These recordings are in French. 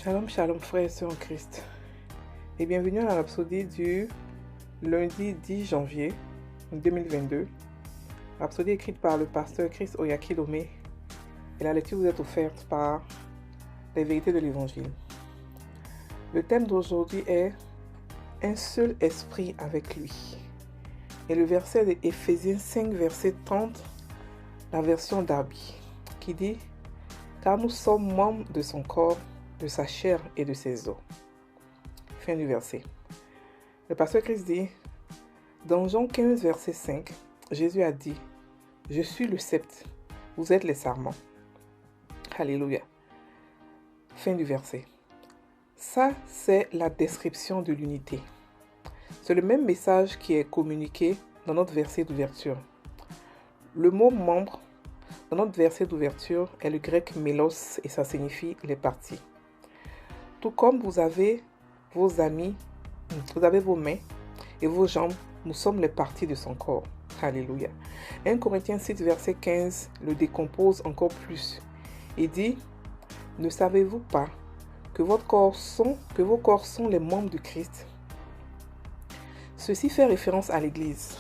Shalom, shalom frères et sœurs en Christ et bienvenue à la rhapsodie du lundi 10 janvier 2022. Rhapsodie écrite par le pasteur Chris Oyakilome et la lecture vous est offerte par les vérités de l'évangile. Le thème d'aujourd'hui est un seul esprit avec lui. Et le verset de Éphésiens 5 verset 30, la version Darby, qui dit « Car nous sommes membres de son corps, de sa chair et de ses os. » Fin du verset. Le pasteur Christ dit, dans Jean 15 verset 5, Jésus a dit, « Je suis le sceptre, vous êtes les sarments. » Alléluia. Fin du verset. Ça, c'est la description de l'unité. C'est le même message qui est communiqué dans notre verset d'ouverture. Le mot « membre » dans notre verset d'ouverture est le grec « mélos » et ça signifie « les parties ». Tout comme vous avez vos amis, vous avez vos mains et vos jambes, nous sommes les parties de son corps. Alléluia. 1 Corinthiens 6, verset 15 le décompose encore plus. Il dit, « Ne savez-vous pas que vos corps sont les membres du Christ ?» Ceci fait référence à l'Église.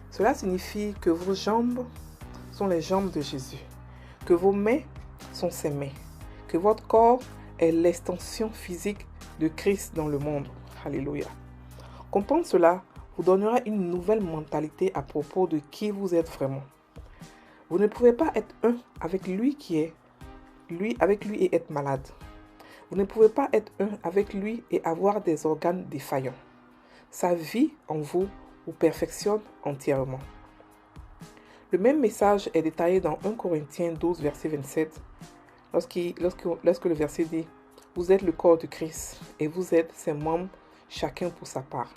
Cela signifie que vos jambes sont les jambes de Jésus, que vos mains sont ses mains, que votre corps est l'extension physique de Christ dans le monde. Alléluia. Comprendre cela vous donnera une nouvelle mentalité à propos de qui vous êtes vraiment. Vous ne pouvez pas être un avec lui et être malade. Vous ne pouvez pas être un avec lui et avoir des organes défaillants. Sa vie en vous perfectionne entièrement. Le même message est détaillé dans 1 Corinthiens 12, verset 27, lorsque le verset dit « Vous êtes le corps de Christ et vous êtes ses membres, chacun pour sa part. »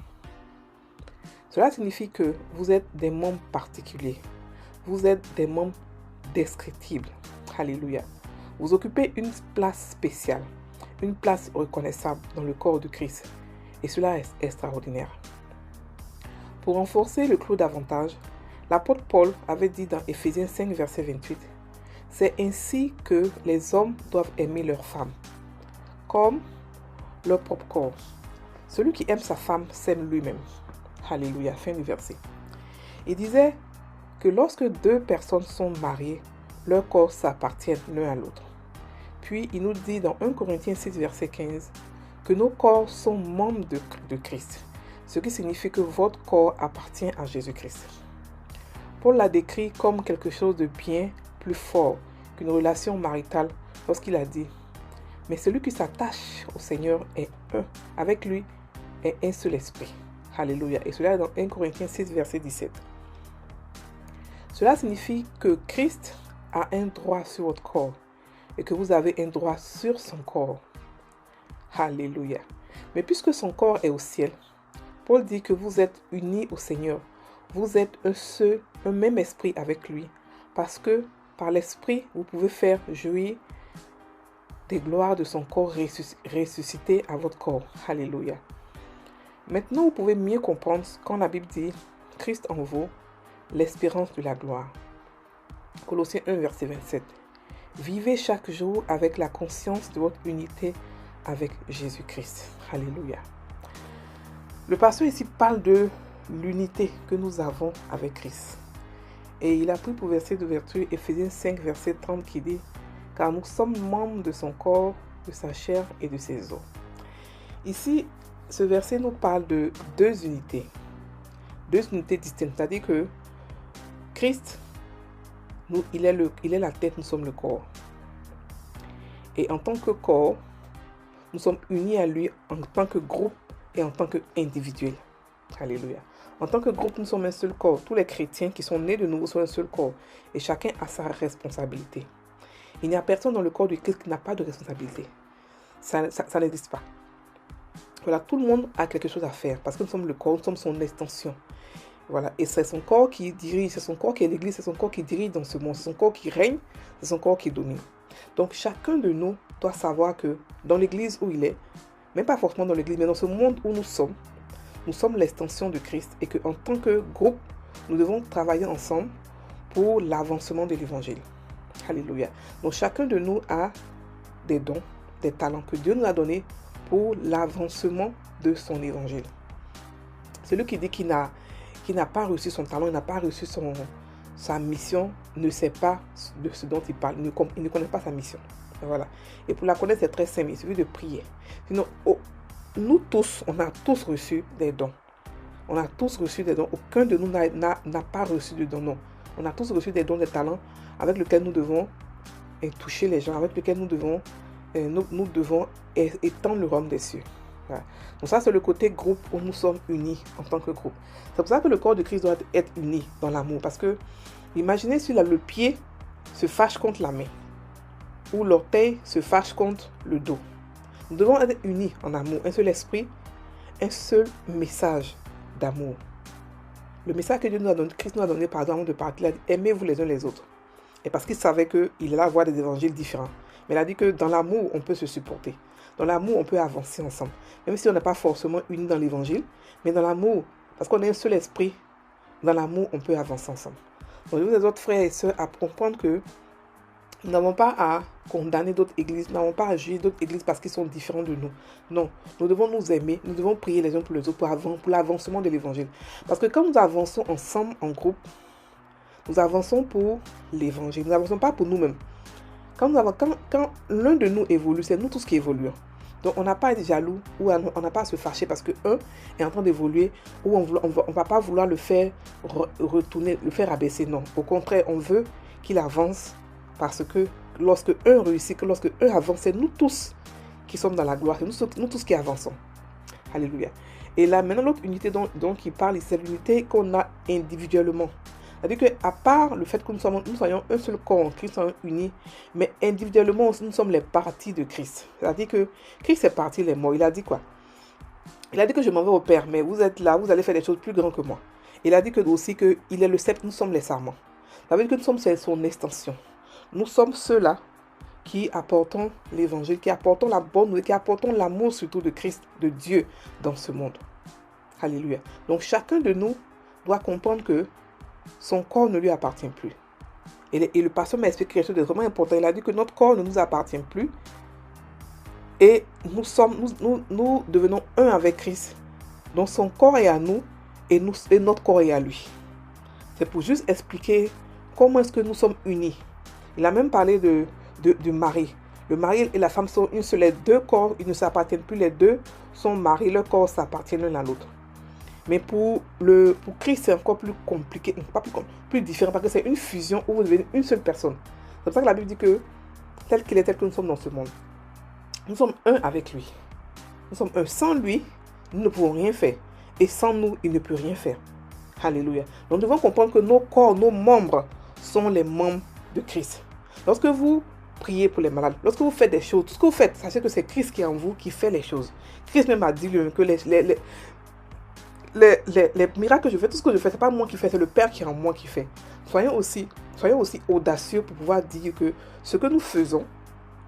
Cela signifie que vous êtes des membres particuliers. Vous êtes des membres descriptibles. Alléluia. Vous occupez une place spéciale, une place reconnaissable dans le corps de Christ. Et cela est extraordinaire. Pour renforcer le clou davantage, l'apôtre Paul avait dit dans Éphésiens 5, verset 28, « C'est ainsi que les hommes doivent aimer leurs femmes, comme leur propre corps. Celui qui aime sa femme s'aime lui-même. » Alléluia, fin du verset. Il disait que lorsque deux personnes sont mariées, leurs corps s'appartiennent l'un à l'autre. Puis il nous dit dans 1 Corinthiens 6, verset 15, que nos corps sont membres de Christ, ce qui signifie que votre corps appartient à Jésus-Christ. Paul l'a décrit comme quelque chose de bien plus fort qu'une relation maritale lorsqu'il a dit « Mais celui qui s'attache au Seigneur est un, avec lui est un seul esprit. » Alléluia. Et cela est dans 1 Corinthiens 6, verset 17. Cela signifie que Christ a un droit sur votre corps et que vous avez un droit sur son corps. Alléluia. Mais puisque son corps est au ciel, Paul dit que vous êtes unis au Seigneur. Vous êtes un même esprit avec lui. Parce que par l'esprit, vous pouvez faire jouir des gloires de son corps ressuscité à votre corps. Alléluia. Maintenant, vous pouvez mieux comprendre quand la Bible dit « Christ en vous, l'espérance de la gloire ». Colossiens 1, verset 27. Vivez chaque jour avec la conscience de votre unité avec Jésus-Christ. Alléluia. Le pasteur ici parle de l'unité que nous avons avec Christ. Et il a pris pour verset d'ouverture Éphésiens 5, verset 30 qui dit « Car nous sommes membres de son corps, de sa chair et de ses os. » Ici, ce verset nous parle de deux unités distinctes. C'est-à-dire que Christ, il est la tête, nous sommes le corps. Et en tant que corps, nous sommes unis à lui en tant que groupe et en tant qu'individuel. Alléluia. En tant que groupe, nous sommes un seul corps. Tous les chrétiens qui sont nés de nouveau sont un seul corps. Et chacun a sa responsabilité. Il n'y a personne dans le corps de Christ qui n'a pas de responsabilité. Ça n'existe pas. Voilà, tout le monde a quelque chose à faire parce que nous sommes le corps, nous sommes son extension. Voilà, et c'est son corps qui dirige, c'est son corps qui est l'Église, c'est son corps qui dirige dans ce monde, c'est son corps qui règne, c'est son corps qui domine. Donc chacun de nous doit savoir que dans l'Église où il est, même pas forcément dans l'Église, mais dans ce monde où nous sommes l'extension de Christ et qu'en tant que groupe, nous devons travailler ensemble pour l'avancement de l'Évangile. Alléluia. Donc chacun de nous a des dons, des talents que Dieu nous a donnés pour l'avancement de son évangile. Celui qui dit qu'il n'a pas reçu son talent, il n'a pas reçu sa mission, ne sait pas de ce dont il parle, il ne connaît pas sa mission. Voilà. Et pour la connaître, c'est très simple, il suffit de prier. Sinon, nous tous, on a tous reçu des dons. On a tous reçu des dons. Aucun de nous n'a pas reçu de dons. Non. On a tous reçu des dons, des talents avec lesquels nous devons toucher les gens, avec lesquels nous devons étendre le royaume des cieux. Voilà. Donc ça, c'est le côté groupe où nous sommes unis en tant que groupe. C'est pour ça que le corps de Christ doit être uni dans l'amour. Parce que, imaginez si le pied se fâche contre la main, ou l'orteil se fâche contre le dos. Nous devons être unis en amour, un seul esprit, un seul message d'amour. Le message que Dieu nous a donné, Christ nous a donné, pardon, de partir, il a dit, aimez-vous les uns les autres. Et parce qu'il savait qu'il allait avoir des évangiles différents. Mais il a dit que dans l'amour, on peut se supporter. Dans l'amour, on peut avancer ensemble. Même si on n'est pas forcément unis dans l'évangile, mais dans l'amour, parce qu'on a un seul esprit, dans l'amour, on peut avancer ensemble. Donc, nous, les autres frères et sœurs, à comprendre que nous n'avons pas à condamner d'autres églises, nous n'avons pas à juger d'autres églises parce qu'ils sont différents de nous. Non, nous devons nous aimer, nous devons prier les uns pour les autres pour l'avancement de l'évangile. Parce que quand nous avançons ensemble en groupe, nous avançons pour l'évangile, nous n'avançons pas pour nous-mêmes. Quand l'un de nous évolue, c'est nous tous qui évoluons. Donc on n'a pas à être jaloux ou on n'a pas à se fâcher parce que un est en train d'évoluer ou on ne va pas vouloir le faire retourner, le faire abaisser. Non, au contraire, on veut qu'il avance parce que lorsque un réussit, que lorsque un avance, c'est nous tous qui sommes dans la gloire, c'est nous tous qui avançons. Alléluia. Et là, maintenant, l'autre unité dont il parle, c'est l'unité qu'on a individuellement. C'est-à-dire qu'à part le fait que nous soyons un seul corps en Christ, unis, mais individuellement aussi, nous sommes les parties de Christ. C'est-à-dire que Christ est parti, il est mort. Il a dit quoi? Il a dit que je m'en vais au Père, mais vous êtes là, vous allez faire des choses plus grandes que moi. Il a dit que aussi qu'il est le sceptre, nous sommes les sarments. Ça veut dire que nous sommes son extension. Nous sommes ceux-là qui apportons l'évangile, qui apportons la bonne nouvelle, qui apportons l'amour surtout de Christ, de Dieu dans ce monde. Alléluia. Donc chacun de nous doit comprendre que son corps ne lui appartient plus. Et le pasteur m'a expliqué quelque chose de vraiment important. Il a dit que notre corps ne nous appartient plus. Et nous devenons un avec Christ. Donc son corps est à nous et notre corps est à lui. C'est pour juste expliquer comment est-ce que nous sommes unis. Il a même parlé du mari. Le mari et la femme sont une seule. Les deux corps, ils ne s'appartiennent plus. Les deux sont mariés. Leur corps s'appartient l'un à l'autre. Mais pour Christ, c'est encore plus compliqué, plus différent, parce que c'est une fusion où vous devenez une seule personne. C'est pour ça que la Bible dit que tel qu'il est, tel que nous sommes dans ce monde, nous sommes un avec lui. Nous sommes un. Sans lui, nous ne pouvons rien faire. Et sans nous, il ne peut rien faire. Alléluia. Donc nous devons comprendre que nos corps, nos membres sont les membres de Christ. Lorsque vous priez pour les malades, lorsque vous faites des choses, tout ce que vous faites, sachez que c'est Christ qui est en vous, qui fait les choses. Christ même a dit lui-même que les miracles que je fais, tout ce que je fais, ce n'est pas moi qui fais, c'est le Père qui est en moi qui fait. Soyons aussi audacieux pour pouvoir dire que ce que nous faisons,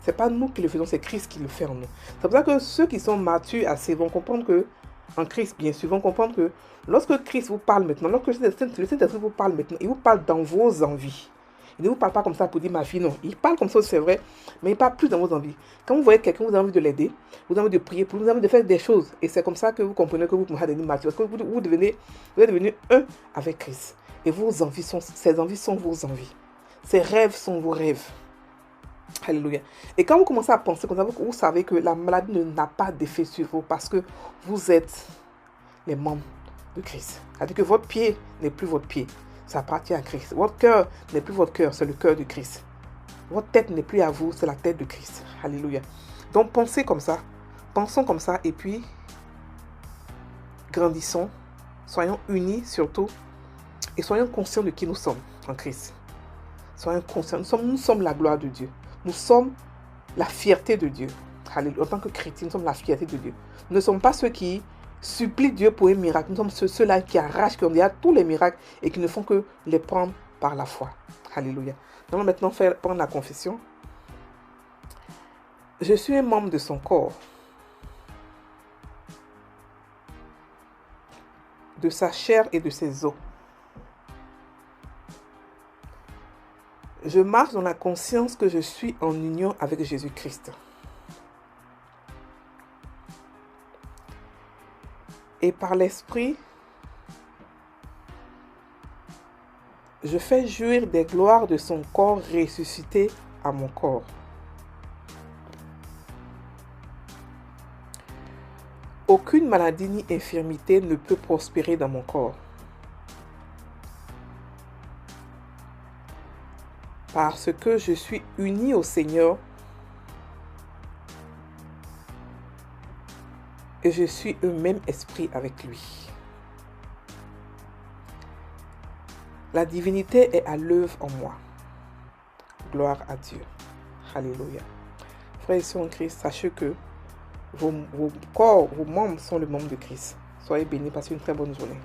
ce n'est pas nous qui le faisons, c'est Christ qui le fait en nous. C'est pour ça que ceux qui sont matures assez vont comprendre que, en Christ bien sûr, vont comprendre que lorsque Christ vous parle maintenant, lorsque le Saint-Esprit vous parle maintenant, il vous parle dans vos envies. Il ne vous parle pas comme ça pour dire ma fille, non. Il parle comme ça, c'est vrai, mais il parle plus dans vos envies. Quand vous voyez quelqu'un, vous avez envie de l'aider, vous avez envie de prier pour lui, vous avez envie de faire des choses. Et c'est comme ça que vous comprenez que vous pouvez devenir mature. Parce que vous êtes devenu un avec Christ. Et ses envies sont vos envies. Ses rêves sont vos rêves. Alléluia. Et quand vous commencez à penser comme ça, vous savez que la maladie n'a pas d'effet sur vous parce que vous êtes les membres de Christ. C'est-à-dire que votre pied n'est plus votre pied. Ça appartient à Christ. Votre cœur n'est plus votre cœur, c'est le cœur de Christ. Votre tête n'est plus à vous, c'est la tête de Christ. Alléluia. Donc pensez comme ça. Pensons comme ça et puis grandissons. Soyons unis surtout. Et soyons conscients de qui nous sommes en Christ. Soyons conscients. Nous sommes la gloire de Dieu. Nous sommes la fierté de Dieu. Alléluia. En tant que chrétiens, nous sommes la fierté de Dieu. Nous ne sommes pas ceux qui supplient Dieu pour un miracle. Nous sommes ceux-là qui arrachent, qui ont déjà tous les miracles et qui ne font que les prendre par la foi. Alléluia. Nous allons maintenant prendre la confession. Je suis un membre de son corps, de sa chair et de ses os. Je marche dans la conscience que je suis en union avec Jésus-Christ. Et par l'Esprit, je fais jouir des gloires de son corps ressuscité à mon corps. Aucune maladie ni infirmité ne peut prospérer dans mon corps. Parce que je suis uni au Seigneur et je suis un même esprit avec lui. La divinité est à l'œuvre en moi. Gloire à Dieu. Alléluia. Frères et sœurs en Christ, sachez que vos corps, vos membres sont le membre de Christ. Soyez bénis, passez une très bonne journée.